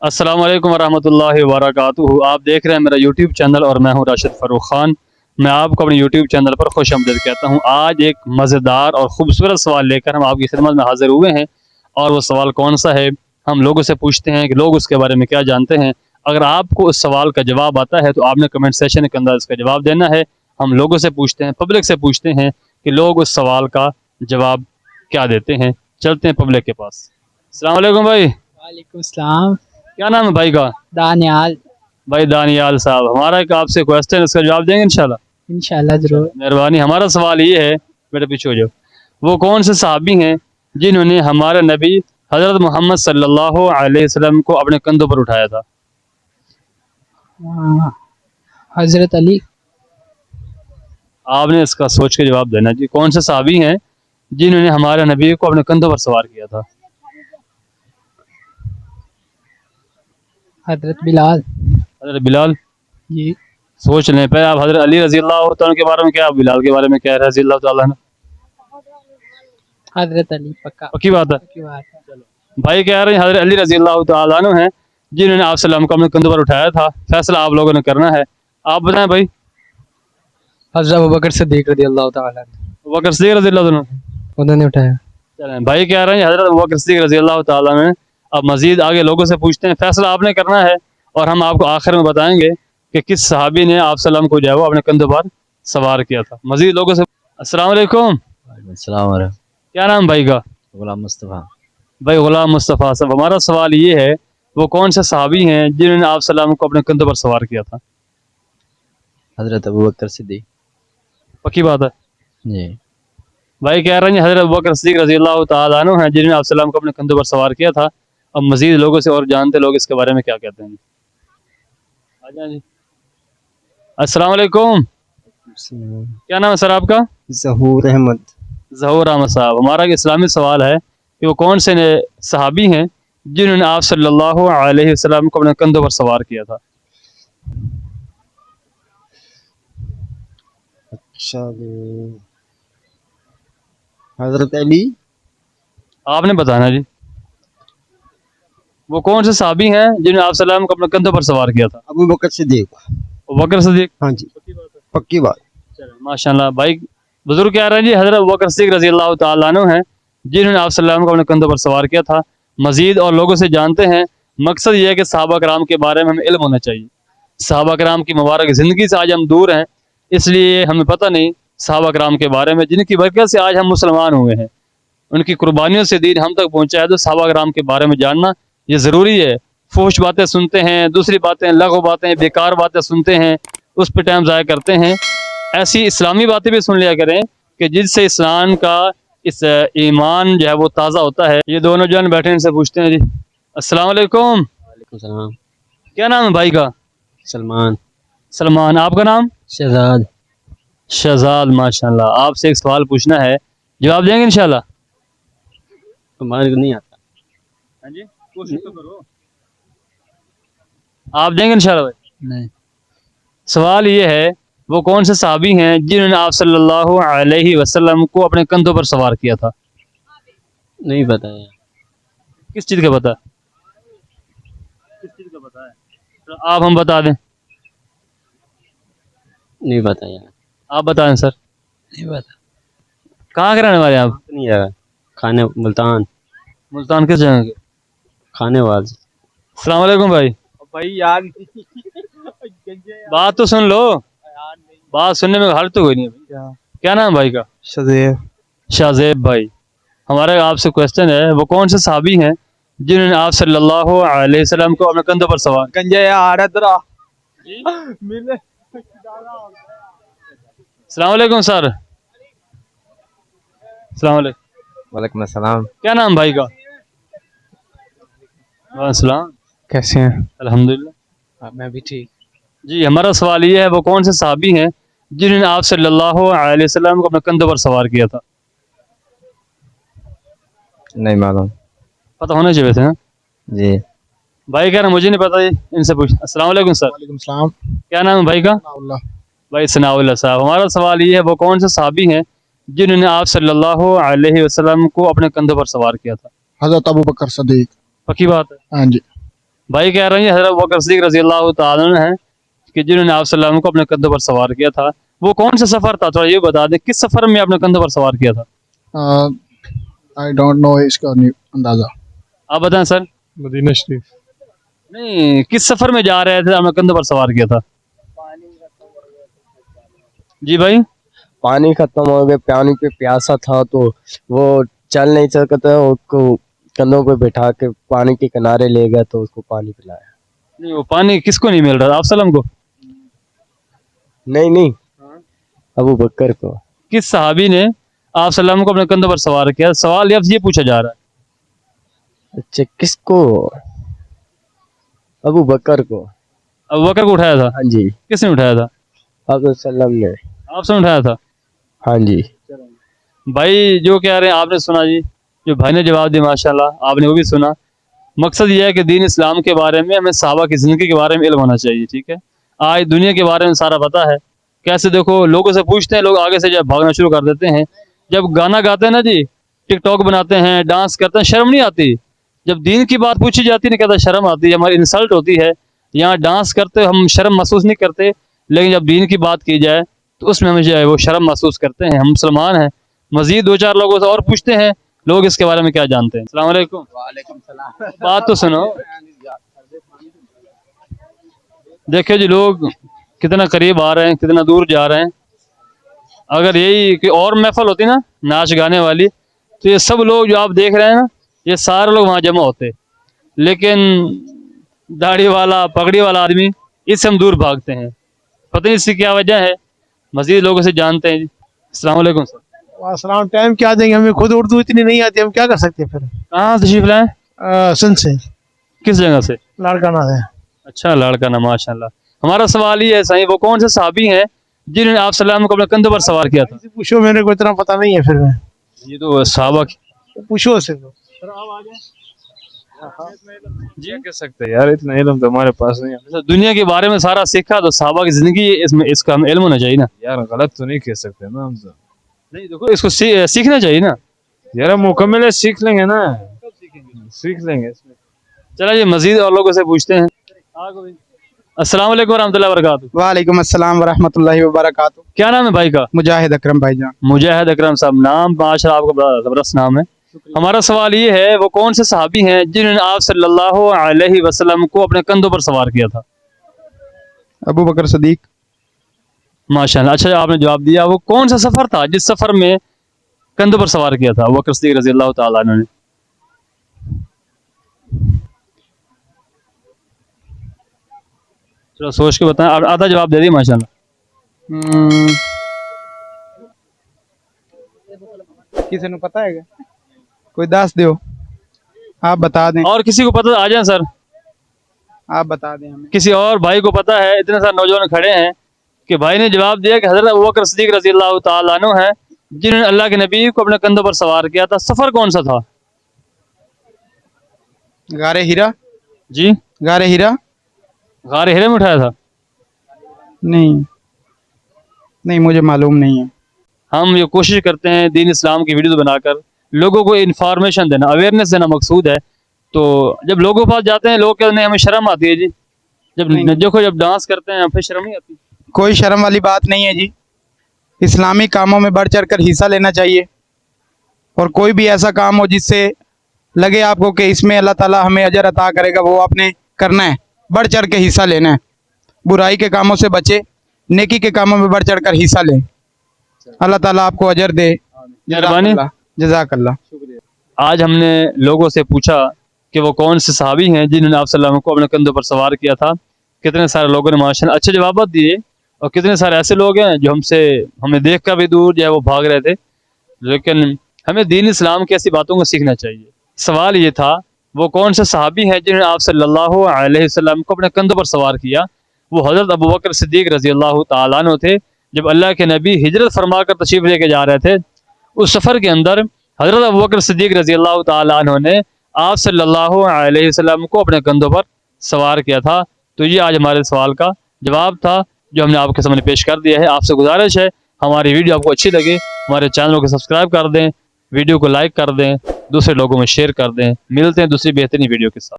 السلام علیکم ورحمۃ اللہ وبرکاتہ. آپ دیکھ رہے ہیں میرا یوٹیوب چینل اور میں ہوں راشد فاروق خان. میں آپ کو اپنے یوٹیوب چینل پر خوش آمدید کہتا ہوں. آج ایک مزیدار اور خوبصورت سوال لے کر ہم آپ کی خدمت میں حاضر ہوئے ہیں. اور وہ سوال کون سا ہے؟ ہم لوگوں سے پوچھتے ہیں کہ لوگ اس کے بارے میں کیا جانتے ہیں. اگر آپ کو اس سوال کا جواب آتا ہے تو آپ نے کمنٹ سیکشن کے اندر اس کا جواب دینا ہے. ہم لوگوں سے پوچھتے ہیں، پبلک سے پوچھتے ہیں کہ لوگ اس سوال کا جواب کیا دیتے ہیں. چلتے ہیں پبلک کے پاس. السلام علیکم بھائی. وعلیکم السلام. کیا نام ہے بھائی کا؟ دانیال. بھائی دانیال صاحب، ہمارا ایک آپ سے کوشچن، اس کا جواب دیں گے انشاءاللہ؟ انشاءاللہ ضرور. مہربانی. ہمارا سوال یہ ہے، بیٹا پیچھے ہو جاؤ. وہ کون سے صحابی ہیں جنہوں نے ہمارے نبی حضرت محمد صلی اللہ علیہ وسلم کو اپنے کندھوں پر اٹھایا تھا؟ حضرت علی. آپ نے اس کا سوچ کے جواب دینا جی. کون سے صحابی ہیں جنہوں نے ہمارے نبی کو اپنے کندھوں پر سوار کیا تھا؟ حضرت بلال. حضرت بلال. جی. سوچ لیں پہ آپ. حضرت علی رضی اللہ عنہ کے بارے میں کیا، بلال کے بارے میں کیا ہے رضی اللہ تعالیٰ عنہ؟ حضرت علی. پکی بات ہے. پکی بات ہے. بھائی کہہ رہے ہیں حضرت علی رضی اللہ تعالیٰ عنہ ہیں جنہوں نے آپ صلی اللہ علیہ وسلم کو اپنے کندھوں پر اٹھایا تھا. فیصلہ آپ لوگوں نے کرنا ہے. آپ بتائیں بھائی. حضرت ابوبکر صدیق رضی اللہ تعالیٰ عنہ. ابوبکر صدیق رضی اللہ عنہ انہوں نے اٹھایا. چلیں بھائی کہہ رہے ہیں حضرت ابوبکر صدیق رضی اللہ تعالیٰ عنہ. اب مزید آگے لوگوں سے پوچھتے ہیں، فیصلہ آپ نے کرنا ہے اور ہم آپ کو آخر میں بتائیں گے کہ کس صحابی نے آپ صلی اللہ علیہ وسلم کو جو ہے وہ اپنے کندھوں پر سوار کیا تھا. مزید لوگوں سے. السلام علیکم. وعلیکم السلام ورحمۃ. کیا نام بھائی کا؟ غلام مصطفیٰ. بھائی غلام مصطفیٰ صاحب، ہمارا سوال یہ ہے، وہ کون سے صحابی ہیں جنہوں نے آپ صلی اللہ علیہ وسلم کو اپنے کندھوں پر سوار کیا تھا؟ حضرت ابوبکر صدیق. پکی بات ہے. جی. بھائی کہہ رہے ہیں حضرت ابوبکر صدیق رضی اللہ تعالیٰ عنہ ہیں جنہوں نے آپ صلی اللہ علیہ وسلم کو اپنے کندھوں پر سوار کیا تھا. اب مزید لوگوں سے اور جانتے لوگ اس کے بارے میں کیا کہتے ہیں. جی. السلام علیکم. کیا نام ہے سر آپ کا؟ ظہور احمد. ظہور احمد صاحب، ہمارا ایک اسلامی سوال ہے کہ وہ کون سے صحابی ہیں جنہوں نے آپ صلی اللہ علیہ وسلم کو اپنے کندھوں پر سوار کیا تھا؟ اچھا حضرت علی. آپ نے بتانا جی. وہ کون سے صحابی ہیں جنہوں نے آپ صلی اللہ علیہ وسلم کو اپنے کندھوں پر سوار کیا تھا؟ ابوبکر صدیق. ابوبکر صدیق. ہاں جی. پکی بات. ماشاء اللہ. بھائی بزرگ کہہ رہے ہیں جی حضرت ابوبکر صدیق رضی اللہ تعالیٰ عنہ ہیں جنہوں نے آپ صلی اللہ علیہ وسلم کو اپنے کندھوں پر سوار کیا تھا. مزید اور لوگوں سے جانتے ہیں. مقصد یہ ہے کہ صحابہ کرام کے بارے میں ہمیں علم ہونا چاہیے. صحابہ کرام کی مبارک زندگی سے آج ہم دور ہیں، اس لیے ہمیں پتہ نہیں صحابہ کرام کے بارے میں، جن کی برکت سے آج ہم مسلمان ہوئے ہیں. ان کی قربانیوں سے دین ہم تک پہنچا ہے، تو صحابہ کرام کے بارے میں جاننا یہ ضروری ہے. فحش باتیں سنتے ہیں، دوسری باتیں لغو باتیں بیکار باتیں سنتے ہیں، اس پہ ٹائم ضائع کرتے ہیں. ایسی اسلامی باتیں بھی سن لیا کریں کہ جس سے اسلام کا اس ایمان جو ہے وہ تازہ ہوتا ہے. یہ دونوں جان بیٹھے ان سے پوچھتے ہیں جی. السلام علیکم. وعلیکم السلام. کیا نام ہے بھائی کا؟ سلمان. سلمان. آپ کا نام؟ شہزاد. شہزاد. ماشاء اللہ. آپ سے ایک سوال پوچھنا ہے، جواب دیں گے انشاءاللہ؟ ہمارے کو نہیں آتا. ہاں جی کوشش تو کرو. آپ دیں گے انشاءاللہ بھائی؟ نہیں. سوال یہ ہے، وہ کون سے صحابی ہیں جنہوں نے آپ صلی اللہ علیہ وسلم کو اپنے کندھوں پر سوار کیا تھا؟ نہیں پتا ہے. کس چیز کا پتا ہے؟ کس چیز کا پتا ہے؟ آپ ہم بتا دیں. نہیں پتا یار. آپ بتائیں سر. نہیں پتا. کہاں کے رہنے والے ہیں آپ؟ نہیں یار. کھانے ملتان. ملتان کس جگہ کے؟ کھانے واز. السلام علیکم بھائی. بھائی یار بات تو سن لو. بات سننے میں حل تو کوئی نہیں ہے. کیا نام بھائی کا؟ شزیب. شاہزیب بھائی. ہمارے آپ سے کوشچن ہے، وہ کون سے صحابی ہیں جنہوں نے آپ صلی اللہ علیہ وسلم کو اپنے کندھوں پر سوار؟ گنجے یار ادرا. السلام علیکم سر. السلام علیکم. وعلیکم السلام. کیا نام بھائی کا؟ وعلیکم السلام. کیسے ہیں؟ الحمدللہ. میں بھی ٹھیک. جی ہمارا سوال یہ ہے، وہ کون سے صحابی ہیں جنہوں نے آپ صلی اللہ علیہ وسلم کو اپنے کندھوں پر سوار کیا تھا؟ نہیں معلوم. پتہ ہونا چاہیے تھے. جی. بھائی کہہ رہے ہیں مجھے نہیں پتا. ان سے پوچھ. السلام علیکم سر. وعلیکم السلام. کیا نام ہے بھائی کا؟ اللہ. بھائی ثناء اللہ صاحب. ہمارا سوال یہ ہے، وہ کون سے صحابی ہیں جنہوں نے آپ صلی اللہ علیہ وسلم کو اپنے کندھوں پر سوار کیا تھا؟ حضرت ابوبکر صدیق. پکی بات ہے. ہاں جی. भाई कह रहे हैं हज़रत अबू बकर सिद्दीक़ रज़ी अल्लाह तआला अन्हु हैं कि जिन्होंने आप सल्लल्लाहु अलैहि वसल्लम को अपने कंधों पर सवार किया था, वो कौन सा सफ़र था? थोड़ा ये बता दें, किस सफ़र में अपने कंधों पर सवार किया था? आई डोंट नो इसका अंदाज़ा। आप बताएं सर। मदीना शरीफ। नहीं, किस सफ़र में जा रहे थे, अपने कंधों पर सवार किया था? जी भाई। पानी खत्म हो गया, पानी पे प्यासा था तो वो चल नहीं सकता, उसको कंधों पे बैठा के पानी के किनारे ले गया तो उसको पानी पिलाया। नहीं, वो पानी किसको नहीं मिल रहा था? आप सल्लम को? नहीं, अबू बकर को। किस सहाबी ने आप सल्लम को अपने कंधों पर सवार किया? सवाल ये पूछा जा रहा है। अच्छा, किसको? अबू बकर को। अबू बकर को उठाया था? हाँ जी, किसने उठाया था? आप सल्लम ने। आपने उठाया था? हाँ जी। भाई जो कह रहे हैं आपने सुना जी, जो भाई ने जवाब दिया माशाल्लाह, आपने वो भी सुना। मकसद ये है कि दीन इस्लाम के बारे में हमें सहाबा की ज़िंदगी के बारे में इल्म होना चाहिए, ठीक है। आज दुनिया के बारे में सारा पता है, कैसे देखो लोगों से पूछते हैं, लोग आगे से जब भागना शुरू कर देते हैं। जब गाना गाते हैं ना जी, टिकटॉक बनाते हैं, डांस करते हैं, शर्म नहीं आती? जब दीन की बात पूछी जाती है, नहीं कहता शर्म आती है, हमारी इंसल्ट होती है। यहाँ डांस करते हम शर्म महसूस नहीं करते, लेकिन जब दीन की बात की जाए तो उसमें हमें जो है वो शर्म महसूस करते हैं। हम मुसलमान हैं। मजीद दो चार लोगों से और पूछते हैं लोग इसके बारे में क्या जानते हैं। अस्सलाम वालेकुम। वालेकुम सलाम। बात तो सुनो। देखिए जी, लोग कितना करीब आ रहे हैं, कितना दूर जा रहे हैं। अगर यही कि और महफल होती ना नाच गाने वाली, तो ये सब लोग जो आप देख रहे हैं ना, ये सारे लोग वहाँ जमा होते। लेकिन दाढ़ी वाला, पगड़ी वाला आदमी, इससे हम दूर भागते हैं। पता नहीं इसकी क्या वजह है। मजीद लोगों से जानते हैं जी। अस्सलाम वालेकुम सर। सलाम। टाइम क्या देंगे, हमें खुद उर्दू इतनी नहीं आती, हम क्या कर सकते हैं फिर। कहाँ तशरीफ लाए? सुन से किस जगह से? लाड़काना है। अच्छा, लड़का माशाल्लाह। हमारा सवाल ये है सही, वो कौन से सहाबी हैं जिन्होंने आप सल्लल्लाहु अलैहि वसल्लम को अपने कंधों पर सवार किया था? पूछो, मेरे को इतना पता नहीं है फिर। मैं ये तो सहाबा पूछो से तो। जी कह सकते हैं यार, इतना इल्म तो हमारे पास नहीं है अच्छा, दुनिया के बारे में सारा सीखा तो सहाबा की जिंदगी, इसमें इसका हमें इल्म होना चाहिए ना। यार, गलत तो नहीं कह सकते ना हम तो। नहीं देखो, इसको सीखना चाहिए ना। यार मुकम्मल है, सीख लेंगे ना, सीख लेंगे इसमें। चला ये मजीद और लोगों से पूछते हैं। अस्सलाम वालेकुम रहमतुल्लाहि व बरकातुहू। वालेकुम अस्सलाम वरहमतुल्लाहि वबरकातुहू। क्या नाम है भाई का? मुजाहिद अकरम भाईजान। मुजाहिद अकरम साहब। नाम माशाल्लाह आपका बड़ा जबरदस्त नाम है। हमारा सवाल ये है, वो कौन से सहाबी हैं जिन्होंने आप सल्लल्लाहु अलैहि वसल्लम को अपने कंधों पर सवार किया था? अबू बकर सिद्दीक। माशाल्लाह, अच्छा आपने जवाब दिया। वो कौन सा सफर था जिस सफर में कंधों पर सवार किया था अबू बकर सिद्दीक रज़ी अल्लाह तआला अन्हु ने? चलो सोच के बताएं। आधा जवाब दे दिए माशाल्लाह। किसी ने पता है क्या? कोई दस दो, आप बता दें। और किसी को पता आ जाए सर, आप बता दें हमें। किसी और भाई को पता है? इतने सारे नौजवान खड़े हैं कि भाई ने जवाब दिया कि हजरत अबू बकर सिद्दीक रज़ी अल्लाह तआला अन्हु हैं जिन्होंने अल्लाह के नबी को अपने कंधों पर सवार किया था। सफर कौन सा था? गारे हीरा। जी, गारे हीरा। गार हिरा में उठाया था? नहीं, मुझे मालूम नहीं है। हम ये कोशिश करते हैं दीन इस्लाम की वीडियोस बनाकर लोगों को इन्फॉर्मेशन देना, अवेयरनेस देना मकसूद है। तो जब लोगों के पास जाते हैं, लोग कहते हैं हमें शर्म आती है जी। जब देखो, जब डांस करते हैं फिर शर्म नहीं आती? कोई शर्म वाली बात नहीं है जी। इस्लामी कामों में बढ़ चढ़ कर हिस्सा लेना चाहिए, और कोई भी ऐसा काम हो जिससे लगे आपको कि इसमें अल्लाह ताला हमें अजर अता करेगा, वो आपने करना है, बढ़ चढ़ के हिस्सा लेना है। बुराई के कामों से बचे, नेकी के कामों में बढ़ चढ़ कर हिस्सा लें। अल्लाह ताला आपको अजर दे। मेहरबानी। जज़ाकल्लाह। आज हमने लोगों से पूछा कि वो कौन से सहाबी हैं जिन्होंने आप सल्लल्लाहु अलैहि वसल्लम को अपने कंधों पर सवार किया था। कितने सारे लोगों ने माशाल्लाह अच्छे जवाब दिए, और कितने सारे ऐसे लोग हैं जो हमें देख कर भी दूर जो है वो भाग रहे थे। लेकिन हमें दीन इस्लाम की ऐसी बातों को सीखना चाहिए। सवाल ये था, वो कौन से सहाबी हैं जिन्होंने आप सल्लल्लाहु अलैहि वसल्लम को अपने कंधों पर सवार किया? वो हज़रत अबू बकर सिद्दीक रज़ी अल्लाह तआला अन्हु थे। जब अल्लाह के नबी हिजरत फरमा कर तशरीफ लेके जा रहे थे, उस सफ़र के अंदर हज़रत अबू बकर सिद्दीक रज़ी अल्लाह तआला अन्हु ने आप सल्लल्लाहु अलैहि वसल्लम को अपने कंधों पर सवार किया था। तो ये आज हमारे सवाल का जवाब था जो हमने आपके सामने पेश कर दिया है। आपसे गुजारिश है, हमारी वीडियो आपको अच्छी लगे, हमारे चैनल को सब्सक्राइब कर दें, वीडियो को लाइक कर दें, दूसरे लोगों में शेयर कर दें। मिलते हैं दूसरी बेहतरीन वीडियो के साथ।